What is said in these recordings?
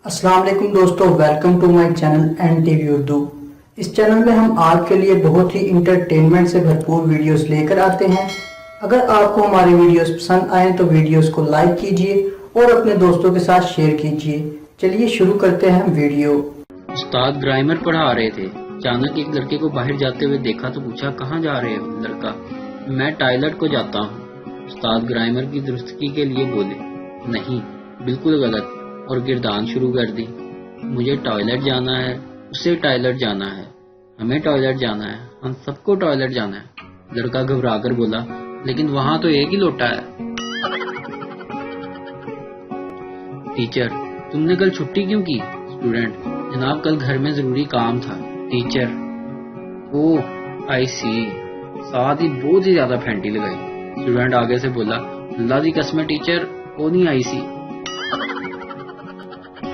अस्सलाम वालेकुम दोस्तों, welcome to my channel NTV Urdu. इस चैनल में हम आपके लिए बहुत ही इंटरटेनमेंट से भरपूर वीडियोस लेकर आते हैं। अगर आपको हमारी वीडियोस पसंद आए तो वीडियोस को लाइक कीजिए और अपने दोस्तों के साथ शेयर कीजिए। चलिए शुरू करते हैं वीडियो। उस्ताद ग्रामर पढ़ा रहे थे। अचानक एक लड़के को बाहर जाते हुए देखा तो पूछा, कहाँ जा रहे हो? लड़का, मैं टॉयलेट को जाता हूँ। उस्ताद ग्रामर की दुरुस्तगी के लिए बोले, नहीं, बिल्कुल गलत, और गिरदान शुरू कर दी। मुझे टॉयलेट जाना है, उसे टॉयलेट जाना है, हमें टॉयलेट जाना है, हम सबको टॉयलेट जाना है। लड़का घबरा कर बोला, लेकिन वहाँ तो एक ही लोटा है। टीचर, तुमने कल छुट्टी क्यों की? स्टूडेंट, जनाब कल घर में जरूरी काम था। टीचर, ओह आई सी, साथ ही बहुत ही ज्यादा फैंटी लगाई। स्टूडेंट आगे से बोला, अल्लाह दी कसम टीचर, वो नहीं आई सी।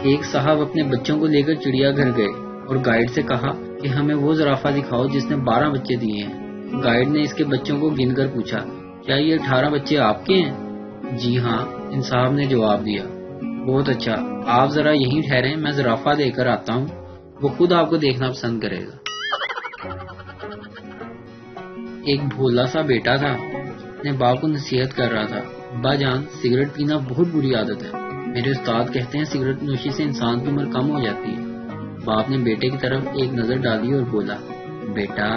एक साहब अपने बच्चों को लेकर चिड़िया घर गए और गाइड से कहा कि हमें वो ज़राफ़ा दिखाओ जिसने 12 बच्चे दिए हैं। गाइड ने इसके बच्चों को गिनकर पूछा, क्या ये 18 बच्चे आपके हैं? जी हाँ, इन साहब ने जवाब दिया। बहुत अच्छा, आप जरा यहीं ठहरें, मैं ज़राफ़ा लेकर आता हूँ, वो खुद आपको देखना पसंद करेगा। एक भोला सा बेटा था, अपने बाप को नसीहत कर रहा था, अब्बा जान, सिगरेट पीना बहुत बुरी आदत है। मेरे उस्ताद कहते हैं सिगरेट नोशी से इंसान की उम्र कम हो जाती है। बाप ने बेटे की तरफ एक नजर डाली और बोला, बेटा,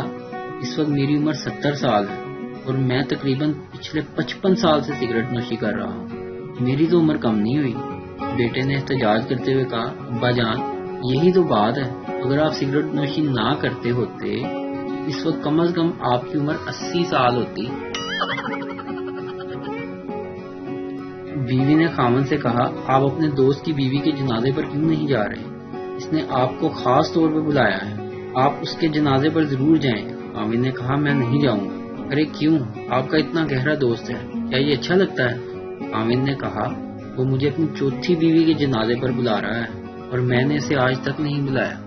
इस वक्त मेरी उम्र 70 साल है और मैं तकरीबन पिछले 55 साल से सिगरेट नोशी कर रहा हूँ, मेरी तो उम्र कम नहीं हुई। बेटे ने एहतजाज करते हुए कहा, अब्बा जान, यही तो बात है, अगर आप सिगरेट नोशी ना करते होते इस वक्त कम से कम आपकी उम्र 80 साल होती। बीवी ने खामन से कहा, आप अपने दोस्त की बीवी के जनाजे पर क्यों नहीं जा रहे? इसने आपको खास तौर पर बुलाया है, आप उसके जनाजे पर जरूर जाएं। खामिन ने कहा, मैं नहीं जाऊंगा। अरे क्यों? आपका इतना गहरा दोस्त है, क्या ये अच्छा लगता है? खामिन ने कहा, वो मुझे अपनी चौथी बीवी के जनाजे पर बुला रहा है और मैंने इसे आज तक नहीं बुलाया।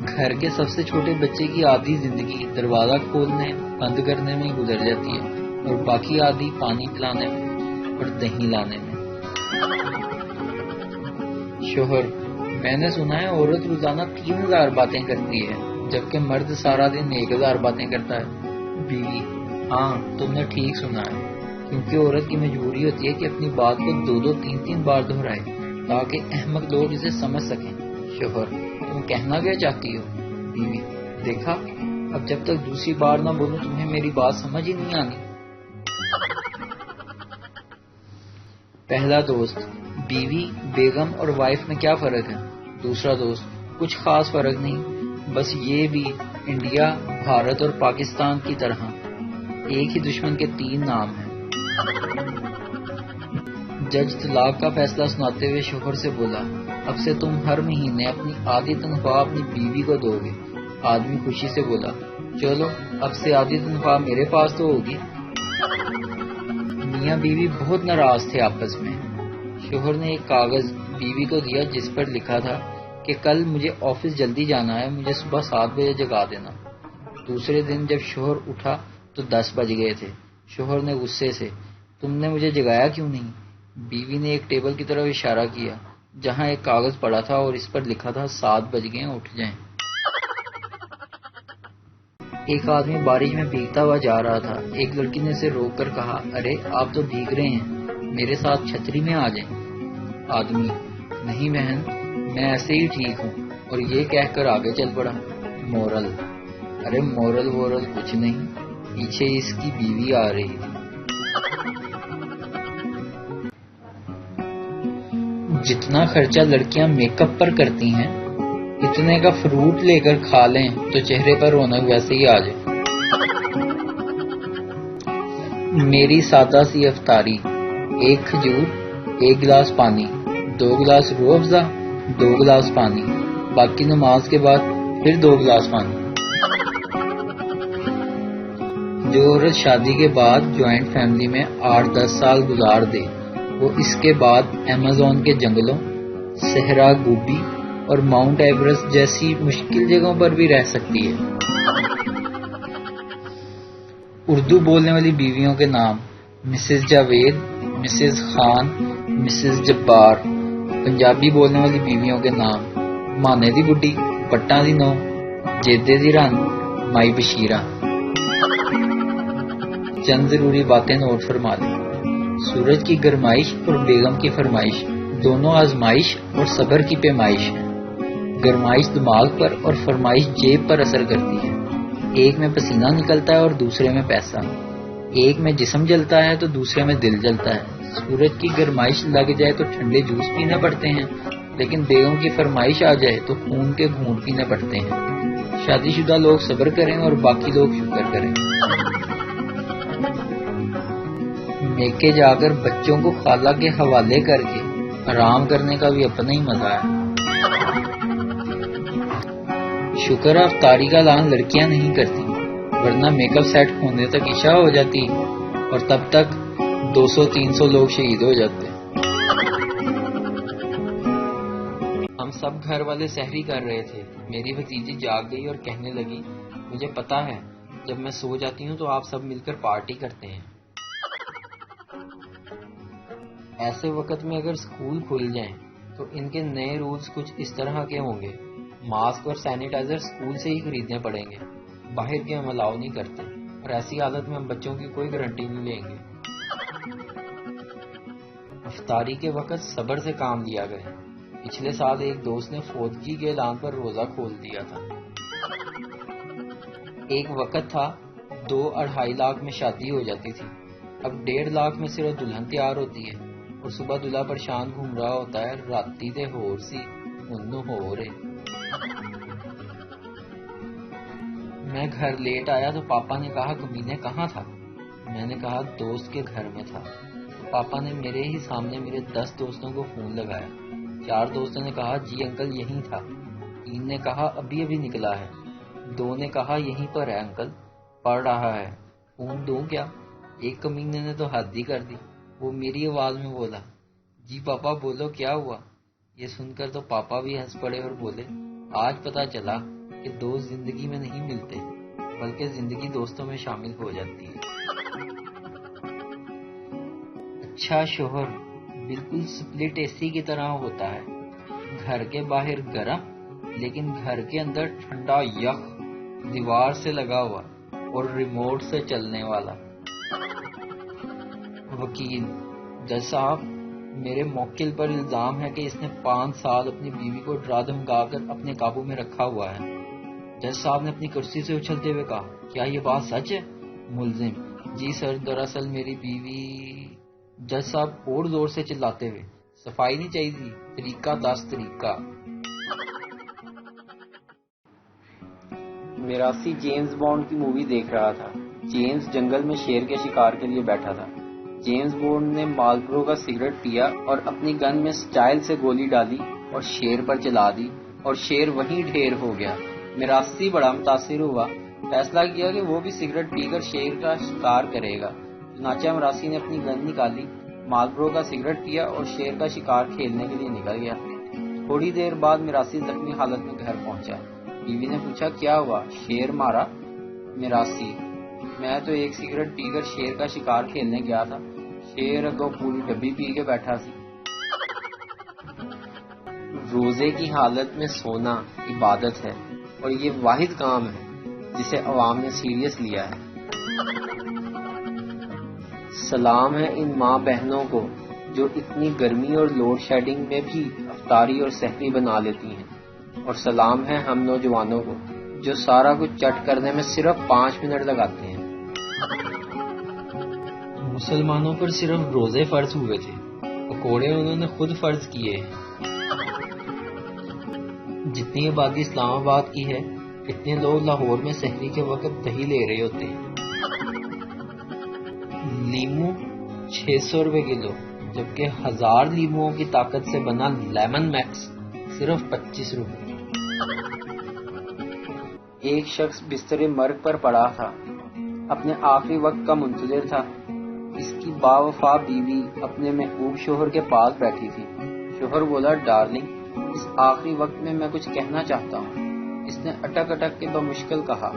घर के सबसे छोटे बच्चे की आधी जिंदगी दरवाजा खोलने बंद करने में गुजर जाती है और बाकी आधी पानी पिलाने में और दही लाने में। शोहर, मैंने सुना है औरत रोजाना 3000 बातें करती है जबकि मर्द सारा दिन 1000 बातें करता है। बीवी, हाँ तुमने ठीक सुना है, क्योंकि औरत की मजबूरी होती है कि अपनी बात को 2-2, 3-3 बार दोहराए ताकि अहमक लोग इसे समझ सकें। शोहर, तुम कहना क्या चाहती हो? बीवी, देखा, अब जब तक दूसरी बार ना बोलूं तुम्हें मेरी बात समझ ही नहीं आनी। पहला दोस्त, बीवी, बेगम और वाइफ में क्या फर्क है? दूसरा दोस्त, कुछ खास फर्क नहीं, बस ये भी इंडिया, भारत और पाकिस्तान की तरह एक ही दुश्मन के 3 नाम हैं। जज तलाक का फैसला सुनाते हुए शोहर से बोला, अब से तुम हर महीने अपनी आधी तनख्वाह अपनी बीवी को दोगे। आदमी खुशी से बोला, चलो अब से आधी तनख्वाह मेरे पास तो होगी। मियां बीवी बहुत नाराज थे आपस में। शोहर ने एक कागज बीवी को दिया जिस पर लिखा था कि कल मुझे ऑफिस जल्दी जाना है, मुझे सुबह 7 बजे जगा देना। दूसरे दिन जब शोहर उठा तो 10 बज गए थे। शोहर ने गुस्से से, तुमने मुझे जगाया क्यों नहीं? बीवी ने एक टेबल की तरफ इशारा किया जहां एक कागज पड़ा था और इस पर लिखा था 7 बज गए, उठ जाएं। एक आदमी बारिश में भीगता हुआ जा रहा था। एक लड़की ने उसे रोक कर कहा, अरे आप तो भीग रहे हैं, मेरे साथ छतरी में आ जाएं। आदमी, नहीं बहन, मैं ऐसे ही ठीक हूँ, और ये कहकर आगे चल पड़ा। मोरल, अरे मोरल वोरल कुछ नहीं, पीछे इसकी बीवी आ रही थी। जितना खर्चा लड़कियां मेकअप पर करती हैं, इतने का फ्रूट लेकर खा लें तो चेहरे पर रौनक वैसे ही आ जाए। मेरी सादा सी अफ्तारी, 1 खजूर, 1 गिलास पानी, 2 गिलास रूह अफ़ज़ा, 2 गिलास पानी, बाकी नमाज के बाद फिर 2 गिलास पानी। जो औरत शादी के बाद जॉइंट फैमिली में 8-10 साल गुजार दे, वो इसके बाद अमेज़न के जंगलों, सहरा गोबी और माउंट एवरेस्ट जैसी मुश्किल जगहों पर भी रह सकती है। उर्दू बोलने वाली बीवियों के नाम, Mrs Javed, Mrs Khan, Mrs Jabbar, Punjabi बोलने वाली बीवियों के नाम: माने दी बुड्ढी, पट्टां दी नौ, जेदे दी रन, माई बशीरा। चंद जरूरी बातें नोट फरमा लें। सूरज की गरमाइश और बेगम की फरमाइश दोनों आजमाइश और सब्र की पैमाइश है। गरमाइश दिमाग पर और फरमाइश जेब पर असर करती है। एक में पसीना निकलता है और दूसरे में पैसा। एक में जिस्म जलता है तो दूसरे में दिल जलता है। सूरज की गरमाइश लग जाए तो ठंडे जूस पीने पड़ते हैं, लेकिन बेगम की फरमाइश आ जाए तो खून के घूंट पीने पड़ते हैं। शादीशुदा लोग सब्र करें और बाकी लोग शुक्र करें। मेके जाकर बच्चों को खाला के हवाले करके आराम करने का भी अपना ही मजा है। शुक्र अफ्तारी का ऐलान लड़कियां नहीं करती, वरना मेकअप सेट होने तक इशा हो जाती और तब तक 200-300 लोग शहीद हो जाते। हम सब घर वाले सहरी कर रहे थे। मेरी भतीजी जाग गई और कहने लगी, मुझे पता है जब मैं सो जाती हूँ तो आप सब मिलकर पार्टी करते हैं। ऐसे वक्त में अगर स्कूल खुल जाएं तो इनके नए रूल्स कुछ इस तरह के होंगे। मास्क और सैनिटाइजर स्कूल से ही खरीदने पड़ेंगे, बाहर के हम अलाउ नहीं करते, और ऐसी हालत में हम बच्चों की कोई गारंटी नहीं लेंगे। इफ्तारी के वक्त सब्र से काम लिया गया। पिछले साल एक दोस्त ने फौतगी के ऐलान पर रोजा खोल दिया था। एक वक्त था 2-2.5 लाख में शादी हो जाती थी, अब 1.5 लाख में सिर्फ दुल्हन तैयार होती है और सुबह दूल्हा परेशान घूम रहा होता है, राती दे होर सी उन्नू हो रे। मैं घर लेट आया तो पापा ने कहा, कमीने कहाँ था? मैंने कहा, दोस्त के घर में था। तो पापा ने मेरे ही सामने मेरे 10 दोस्तों को फोन लगाया। 4 दोस्तों ने कहा, जी अंकल यहीं था। 3 ने कहा, अभी अभी निकला है। 2 ने कहा, यहीं पर है अंकल, पढ़ रहा है। फोन दूं क्या? एक कमीने ने तो हद ही कर दी। वो मेरी आवाज में बोला, जी पापा बोलो क्या हुआ? ये सुनकर तो पापा भी हंस पड़े और बोले, आज पता चला कि दोस्त जिंदगी में नहीं मिलते, बल्कि जिंदगी दोस्तों में शामिल हो जाती है। अच्छा शोहर बिल्कुल स्प्लिट एसी की तरह होता है, घर के बाहर गर्म लेकिन घर के अंदर ठंडा यख, दीवार से लगा हुआ और रिमोट से चलने वाला। वकील, जज साहब, मेरे मौकिल पर इल्जाम है कि इसने 5 साल अपनी बीवी को डरा धमकाकर अपने काबू में रखा हुआ है। जज साहब ने अपनी कुर्सी से उछलते हुए कहा, क्या ये बात सच है? मुल्जिम, जी सर, दरअसल मेरी बीवी। जज साहब और जोर से चिल्लाते हुए, सफाई नहीं चाहिए, तरीका 10 तरीका। मिरासी जेम्स बॉन्ड की मूवी देख रहा था। जेम्स जंगल में शेर के शिकार के लिए बैठा था। जेम्स बॉन्ड ने मालब्रो का सिगरेट पिया और अपनी गन में स्टाइल से गोली डाली और शेर पर चला दी और शेर वहीं ढेर हो गया। मिरासी बड़ा मुतासिर हुआ, फैसला किया कि वो भी सिगरेट पीकर शेर का शिकार करेगा। चुनांचे मिरासी ने अपनी गन निकाली, मालब्रो का सिगरेट पिया और शेर का शिकार खेलने के लिए निकल गया। थोड़ी देर बाद मिरासी जख्मी हालत में घर पहुंचा। बीवी ने पूछा, क्या हुआ? शेर मारा? मिरासी, मैं तो एक सिगरेट पीकर शेर का शिकार खेलने गया था, शेर अगो पूरी डब्बी पी के बैठा सी। रोजे की हालत में सोना इबादत है और ये वाहिद काम है जिसे अवाम ने सीरियस लिया है। सलाम है इन माँ बहनों को जो इतनी गर्मी और लोड शेडिंग में भी अफ्तारी और सहरी बना लेती हैं, और सलाम है हम नौजवानों को जो सारा कुछ चट करने में सिर्फ 5 मिनट लगाते हैं। मुसलमानों पर सिर्फ रोजे फर्ज हुए थे, पकोड़े उन्होंने खुद फर्ज किए हैं। जितनी आबादी इस्लामाबाद की है, इतने लोग लाहौर में सहरी के वक्त दही ले रहे होते हैं। लीमू 600 रुपए किलो, जबकि 1000 लीमुओं की ताकत से बना लेमन मैक्स सिर्फ 25 रुपए। एक शख्स बिस्तरे मर्ग पर पड़ा था, अपने आखिरी वक्त का मुंतजिर था। इसकी बावफा बीवी अपने महबूब शोहर के पास बैठी थी। शोहर बोला, डार्लिंग, इस आखिरी वक्त में मैं कुछ कहना चाहता हूँ। इसने अटक अटक के बमुश्किल कहा,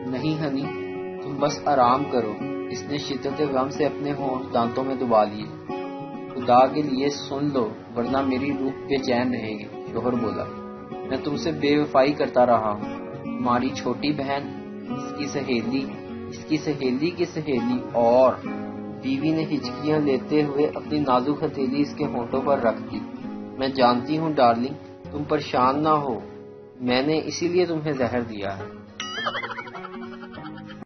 नहीं हनी, तुम बस आराम करो। इसने शिद्दत गम से अपने होंठ दांतों में दबा लिए। खुदा के लिए सुन लो, ورنہ میری روح بے چین رہے گی، شوہر بولا۔ میں تم سے بے وفائی کرتا رہا ہوں، تمہاری چھوٹی بہن، اس کی سہیلی کی سہیلی، اور بیوی نے ہچکیاں لیتے ہوئے اپنی نازک ہتھیلی اس کے ہونٹوں پر رکھ دی۔ میں جانتی ہوں ڈارلنگ، تم پریشان نہ ہو، میں نے اسی لیے تمہیں زہر دیا ہے۔